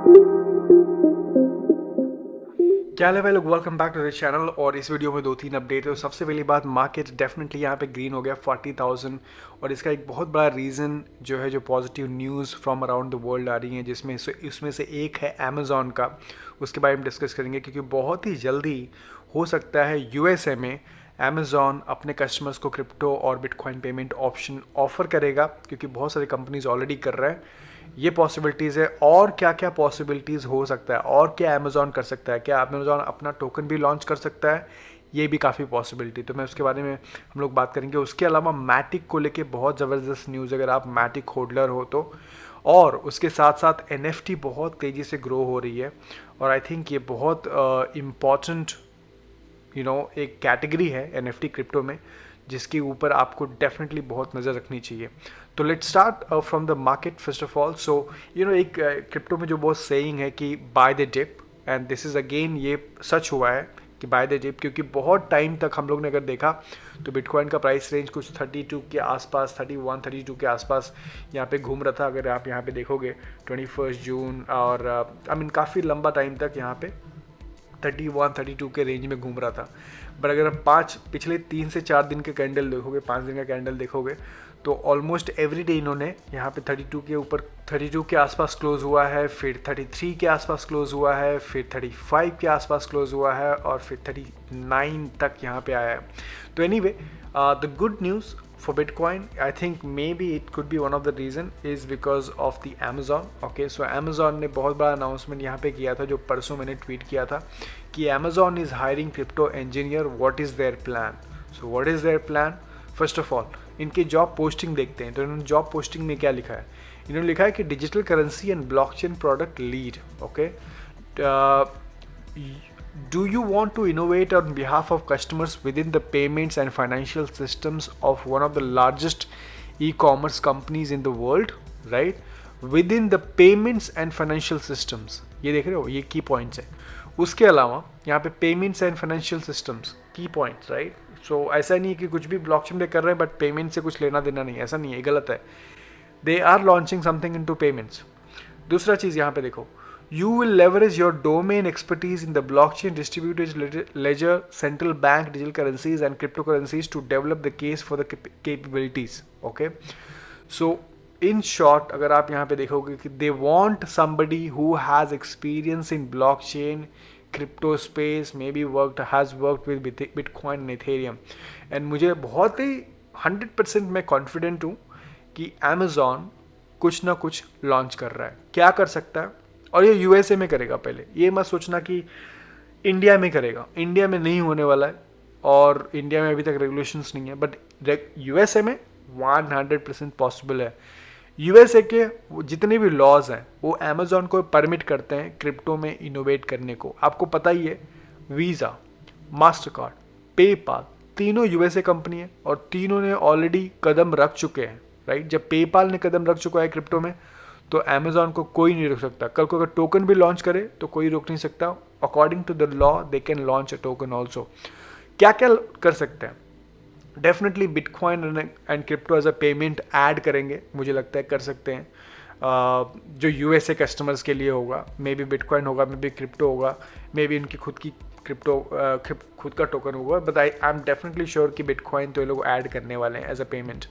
क्या हाल है भाई लोग, welcome back to the channel. और इस वीडियो में 2-3 अपडेट है। तो सबसे पहली बात, मार्केट डेफिनेटली यहाँ पे ग्रीन हो गया 40,000, और इसका एक बहुत बड़ा रीज़न जो है, जो positive news from around the world आ रही हैं, जिसमें से इसमें से एक है अमेज़ॉन का। उसके बारे में डिस्कस करेंगे, क्योंकि बहुत ही जल्दी हो सकता है यूएसए में अमेज़ॉन अपने कस्टमर्स को क्रिप्टो और बिटकॉइन पेमेंट ऑप्शन ऑफर करेगा, क्योंकि बहुत सारी कंपनीज ऑलरेडी कर रहे हैं। ये पॉसिबिलिटीज़ है। और क्या क्या पॉसिबिलिटीज़ हो सकता है, और क्या अमेज़ॉन कर सकता है, क्या अमेज़ॉन अपना टोकन भी लॉन्च कर सकता है, ये भी काफ़ी पॉसिबिलिटी। तो मैं उसके बारे में हम लोग बात करेंगे। उसके अलावा मैटिक को लेके बहुत ज़बरदस्त न्यूज़, अगर आप मैटिक होल्डर हो तो। और उसके साथ साथ NFT बहुत तेज़ी से ग्रो हो रही है, और आई थिंक ये बहुत इम्पॉर्टेंट एक कैटेगरी है NFT क्रिप्टो में, जिसके ऊपर आपको डेफिनेटली बहुत नज़र रखनी चाहिए। तो let's start from the market first of all. So एक क्रिप्टो में जो बहुत सेइंग है कि buy the dip, and this is again ये सच हुआ है कि बाय द डिप, क्योंकि बहुत टाइम तक हम लोग ने अगर देखा तो बिटकॉइन का प्राइस रेंज कुछ 32 के आसपास, 31 32 के आसपास यहाँ पे घूम रहा था। अगर आप यहाँ पे देखोगे 21 जून, और काफ़ी लंबा टाइम तक यहाँ पे 31 32 के रेंज में घूम रहा था। बट अगर आप पिछले 3 से 4 दिन के कैंडल देखोगे, 5 दिन का कैंडल देखोगे, तो ऑलमोस्ट एवरी डे इन्होंने यहाँ पे 32 के ऊपर, 32 के आसपास क्लोज हुआ है, फिर 33 के आसपास क्लोज हुआ है, फिर 35 के आसपास क्लोज हुआ है, और फिर 39 तक यहाँ पे आया है। तो anyway, the good news for Bitcoin, I think maybe it could be one of the reason is because of the Amazon. Okay, so Amazon ने बहुत बड़ा अनाउंसमेंट यहाँ पे किया था, जो परसों मैंने ट्वीट किया था कि Amazon is hiring crypto engineer. What is their plan? So what is their plan? First of all, इनकी जॉब पोस्टिंग देखते हैं। तो इन्होंने जॉब पोस्टिंग में क्या लिखा है? इन्होंने लिखा है कि digital currency and blockchain product lead. Okay, do you want to innovate on behalf of customers within the payments and financial systems of one of the largest e-commerce companies in the world, right? Within the payments and financial systems, ये देख रहे हो, ये की points है। उसके अलावा यहाँ पे पेमेंट्स एंड फाइनेंशियल सिस्टम्स की पॉइंट्स, राइट? सो ऐसा नहीं है कि कुछ भी ब्लॉकचेन पे कर रहे हैं बट पेमेंट से कुछ लेना देना नहीं, ऐसा नहीं है, गलत है। They are launching something into payments. दूसरा चीज़ यहाँ पे देखो, you will leverage your domain expertise in the blockchain, distributed ledger, central bank, digital currencies and cryptocurrencies to develop the case for the capabilities. Okay, so in short, अगर आप यहाँ पे देखोगे कि they want somebody who has experience in blockchain, crypto space, maybe has worked with Bitcoin and Ethereum, and मुझे बहुत ही 100% मैं confident हूँ कि Amazon कुछ ना कुछ लॉन्च कर रहा है। क्या कर सकता है? और ये यूएसए में करेगा। पहले ये मत सोचना कि इंडिया में करेगा, इंडिया में नहीं होने वाला है, और इंडिया में अभी तक रेगुलेशंस नहीं है, बट यूएसए में 100% पॉसिबल है। यूएसए के जितने भी लॉज हैं वो अमेज़ॉन को परमिट करते हैं क्रिप्टो में इनोवेट करने को। आपको पता ही है, वीज़ा, मास्टर कार्ड, पेपाल, तीनों यूएसए कंपनी है, और तीनों ने ऑलरेडी कदम रख चुके हैं, राइट? जब पेपाल ने कदम रख चुका है क्रिप्टो में, तो अमेज़ॉन को कोई नहीं रोक सकता। कल को अगर टोकन भी लॉन्च करे तो कोई रोक नहीं सकता। According to the law they can launch a token also. क्या क्या कर सकते हैं? Definitely bitcoin and crypto as a payment add करेंगे, मुझे लगता है कर सकते हैं। जो यूएसए कस्टमर्स के लिए होगा, मे बी बिटकॉइन होगा, मे बी क्रिप्टो होगा, मे बी इनकी खुद की क्रिप्टो खुद का टोकन होगा, but I am definitely sure कि बिटकॉइन तो ये लोग ऐड करने वाले हैं एज अ पेमेंट।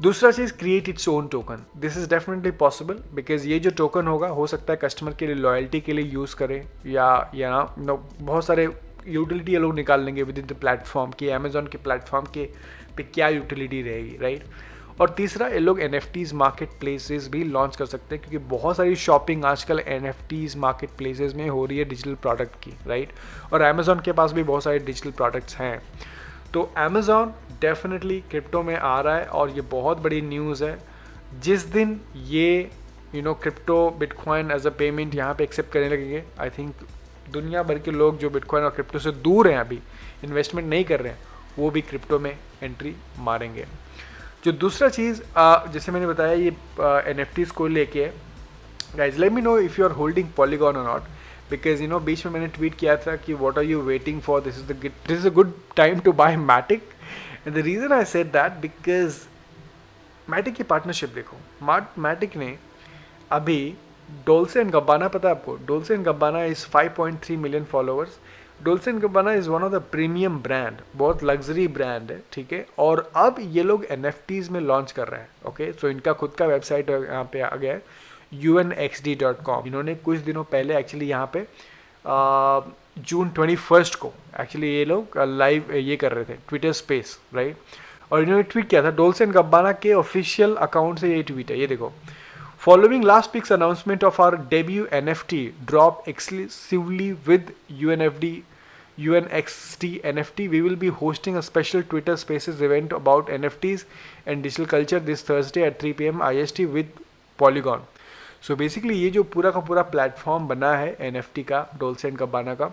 दूसरा चीज़, create its own token. This is definitely possible, because ये जो टोकन होगा, हो सकता है कस्टमर के लिए लॉयल्टी के लिए यूज़ करें, या बहुत सारे यूटिलिटी ये लोग निकाल लेंगे विद इन द प्लेटफॉर्म कि अमेज़ॉन के प्लेटफॉर्म के पे क्या यूटिलिटी रहेगी, राइट? और तीसरा, ये लोग NFTs मार्केट प्लेसेस भी लॉन्च कर सकते हैं, क्योंकि बहुत सारी शॉपिंग आजकल NFTs मार्केट प्लेसेस में हो रही है डिजिटल प्रोडक्ट की, राइट? और अमेज़ॉन के पास भी बहुत सारे डिजिटल प्रोडक्ट्स हैं। तो अमेज़ॉन डेफिनेटली क्रिप्टो में आ रहा है, और ये बहुत बड़ी न्यूज़ है। जिस दिन ये crypto bitcoin as a payment यहाँ पे एक्सेप्ट करने लगेंगे, आई थिंक दुनिया भर के लोग जो बिटकॉइन और क्रिप्टो से दूर हैं, अभी इन्वेस्टमेंट नहीं कर रहे हैं, वो भी क्रिप्टो में एंट्री मारेंगे। जो दूसरा चीज़, जैसे मैंने बताया, ये NFTs को लेके, guys let me know if you are holding polygon और नॉट, बिकॉज बीच में मैंने ट्वीट किया था कि what are you waiting for, this is a good time to buy matic. And the reason I said that because matic की partnership देखो, मैटिक ने अभी डोल्से एंड गब्बाना पता है आपको? Dolce and Gabbana is 5.3 million followers. Dolce and Gabbana is one of the premium brand, बहुत luxury brand है, ठीक है। और अब ये लोग NFTs में लॉन्च कर रहे हैं, ओके। सो इनका खुद का वेबसाइट यहाँ पे आ गया है, unxd.com। इन्होंने कुछ दिनों पहले एक्चुअली यहाँ पे जून 21 को एक्चुअली ये लोग लाइव ये कर रहे थे, ट्विटर स्पेस, राइट। और इन्होंने ट्वीट किया था, डोल्से एंड गब्बाना के ऑफिशियल अकाउंट से ये ट्वीट है, ये देखो। Following last week's announcement of our debut NFT drop exclusively with UNXT NFT, we will be hosting a special Twitter Spaces event about NFTs and digital culture this Thursday at 3 p.m. IST with Polygon. So basically ये जो पूरा का पूरा platform बना है NFT का, Dolce and Gabbana का,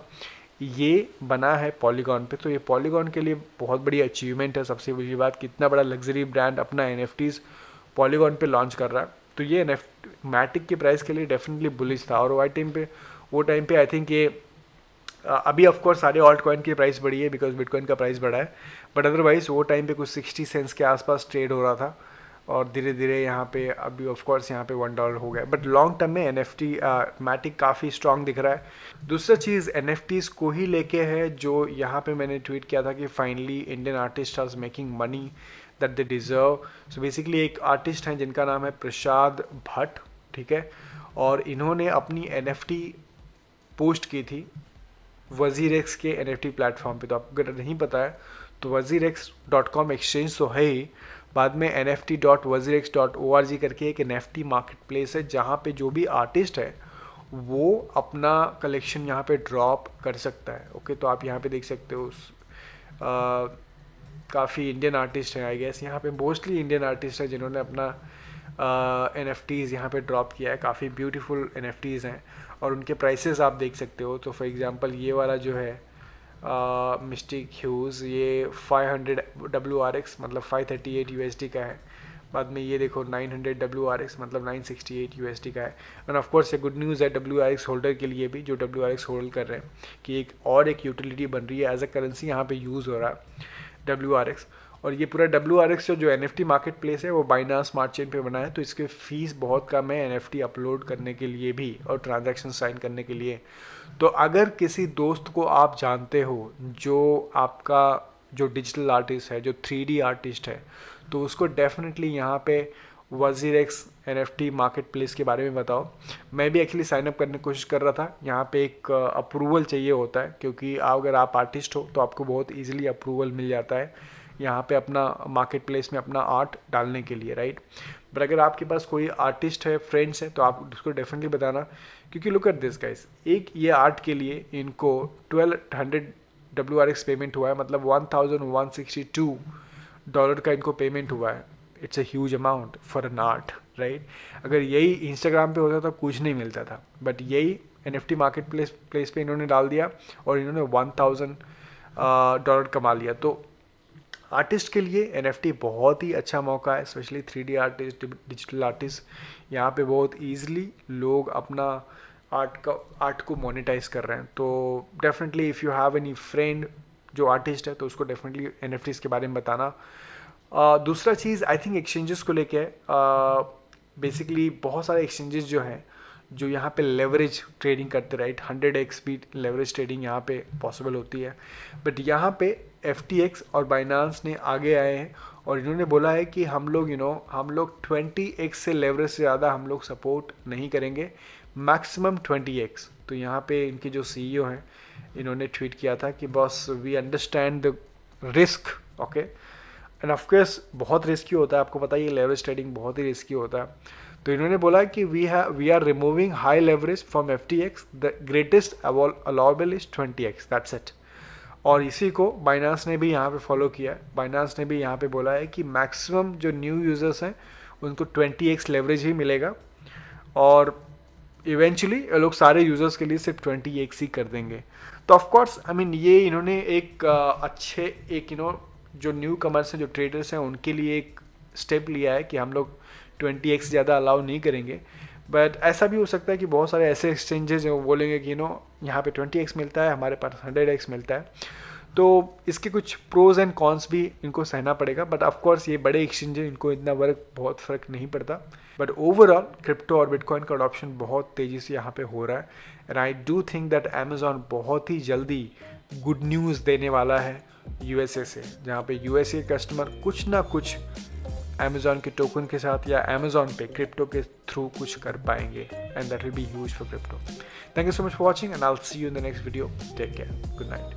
ये बना है पॉलीगॉन पे। तो ये पॉलीगॉन के लिए बहुत बड़ी अचीवमेंट है। सबसे बड़ी बात, कितना बड़ा लग्जरी ब्रांड अपना NFTs पॉलीगॉन पे लॉन्च कर रहा है। तो ये मैटिक के प्राइस के लिए डेफिनेटली बुलिश था। और वो टाइम पे आई थिंक ये अभी ऑफ कोर्स सारे ऑल्ट कॉइन की प्राइस बढ़ी है बिकॉज बिटकॉइन का प्राइस बढ़ा है, बट अदरवाइज वो टाइम पे कुछ 60 सेंट्स के आसपास ट्रेड हो रहा था। और धीरे धीरे यहाँ पे अभी ऑफ कोर्स यहाँ पे $1 हो गया। बट लॉन्ग टर्म में NFT मैटिक काफ़ी स्ट्रॉन्ग दिख रहा है। दूसरा चीज़ NFTs को ही लेके है, जो यहाँ पे मैंने ट्वीट किया था कि finally Indian artist are making money that they deserve. So basically एक आर्टिस्ट हैं जिनका नाम है प्रसाद भट्ट, ठीक है। और इन्होंने अपनी NFT पोस्ट की थी वजीरेक्स के NFT प्लेटफॉर्म पे। तो आपको अगर नहीं पता है तो wazirx.com एक्सचेंज तो है ही, बाद में nft.wazirx.org करके एक NFT मार्केट प्लेस है जहाँ पे जो भी आर्टिस्ट है वो अपना कलेक्शन यहाँ पे ड्रॉप कर सकता है, ओके। तो आप यहाँ पे देख सकते हो काफ़ी इंडियन आर्टिस्ट हैं, आई गेस यहाँ पे मोस्टली इंडियन आर्टिस्ट है जिन्होंने अपना NFTs यहाँ पे ड्रॉप किया है। काफ़ी ब्यूटीफुल NFTs हैं और उनके प्राइसेस आप देख सकते हो। तो फॉर एग्जांपल ये वाला जो है मिस्टिक ह्यूज़, ये 500 WRX मतलब 538 USD का है। बाद में ये देखो 900 WRX मतलब 968 USD का है। एंड ऑफ कोर्स ये गुड न्यूज़ है WRX होल्डर के लिए भी, जो WRX होल्ड कर रहे हैं, कि एक यूटिलिटी बन रही है, एज अ करेंसी यहाँ पे यूज़ हो रहा है WRX। और ये पूरा WRX जो NFT मार्केट प्लेस है वो बाइनांस स्मार्ट चेन पे बना है। तो इसके फीस बहुत कम है NFT अपलोड करने के लिए भी और ट्रांजैक्शन साइन करने के लिए। तो अगर किसी दोस्त को आप जानते हो जो आपका जो डिजिटल आर्टिस्ट है, जो 3D आर्टिस्ट है, तो उसको डेफिनेटली यहाँ पे Wazirx NFT मार्केट प्लेस के बारे में बताओ। मैं भी एक्चुअली साइन अप करने की कोशिश कर रहा था। यहाँ पे एक अप्रूवल चाहिए होता है, क्योंकि अगर आप आर्टिस्ट हो तो आपको बहुत ईजिली अप्रूवल मिल जाता है यहाँ पे अपना मार्केट प्लेस में अपना आर्ट डालने के लिए, राइट। बट अगर आपके पास कोई आर्टिस्ट है, फ्रेंड्स है, तो आप उसको डेफिनेटली बताना, क्योंकि लुक एट दिस गाइस, एक ये आर्ट के लिए इनको 1200 WRX पेमेंट हुआ है, मतलब $1162 का इनको पेमेंट हुआ है। It's a huge amount for an art, right. अगर यही इंस्टाग्राम पे होता तो कुछ नहीं मिलता था, बट यही NFT मार्केट प्लेस पे इन्होंने डाल दिया और इन्होंने $1000 कमा लिया। तो आर्टिस्ट के लिए NFT बहुत ही अच्छा मौका है, specially 3D artist, digital artist. यहाँ पे बहुत ईजिली लोग अपना आर्ट को मोनेटाइज कर रहे हैं। तो definitely if you have any friend जो आर्टिस्ट है तो उसको डेफिनेटली NFTs के बारे में बताना। दूसरा चीज़ आई थिंक एक्सचेंजेस को लेके, बेसिकली बहुत सारे एक्सचेंजेस जो हैं जो यहाँ पे लेवरेज ट्रेडिंग करते, राइट। 100x भी लेवरेज ट्रेडिंग यहाँ पे पॉसिबल होती है। बट यहाँ पे FTX और बाइनांस ने आगे आए हैं और इन्होंने बोला है कि हम लोग हम लोग 20x से लेवरेज से ज़्यादा हम लोग सपोर्ट नहीं करेंगे, मैक्सिमम 20x। तो यहाँ पे इनके जो CEO हैं इन्होंने ट्वीट किया था कि boss we understand the risk, okay. And of course बहुत रिस्की होता है, आपको पता ही है लेवरेज ट्रेडिंग बहुत ही रिस्की होता है। तो इन्होंने बोला कि we are removing high leverage from FTX, the greatest allowable is 20x, that's it. और इसी को बाइनांस ने भी यहाँ पे फॉलो किया है। बाइनांस ने भी यहाँ पे बोला है कि मैक्सिमम जो न्यू यूज़र्स हैं उनको 20x लेवरेज ही मिलेगा और इवेंचुअली लोग सारे यूज़र्स के लिए सिर्फ 20x ही कर देंगे। तो ऑफकोर्स आई मीन ये इन्होंने एक जो न्यू कमर्स हैं, जो ट्रेडर्स हैं, उनके लिए एक स्टेप लिया है कि हम लोग 20x ज़्यादा अलाउ नहीं करेंगे। बट ऐसा भी हो सकता है कि बहुत सारे ऐसे एक्सचेंजेस हैं वो बोलेंगे कि यहाँ पे 20x मिलता है, हमारे पास 100x मिलता है। तो इसके कुछ प्रोज एंड कॉन्स भी इनको सहना पड़ेगा, बट ऑफकोर्स ये बड़े एक्सचेंज है, इनको इतना बहुत फ़र्क नहीं पड़ता। बट ओवरऑल क्रिप्टो और बिटकॉइन का अडॉप्शन बहुत तेज़ी से यहाँ पे हो रहा है, and I do think that Amazon बहुत ही जल्दी गुड न्यूज़ देने वाला है यूएसए से, जहाँ पे यूएसए कस्टमर कुछ ना कुछ अमेजॉन के टोकन के साथ या अमेजॉन पे क्रिप्टो के थ्रू कुछ कर पाएंगे, and that will be huge for crypto. Thank you so much for watching and I will see you in the next video. Take care, good night.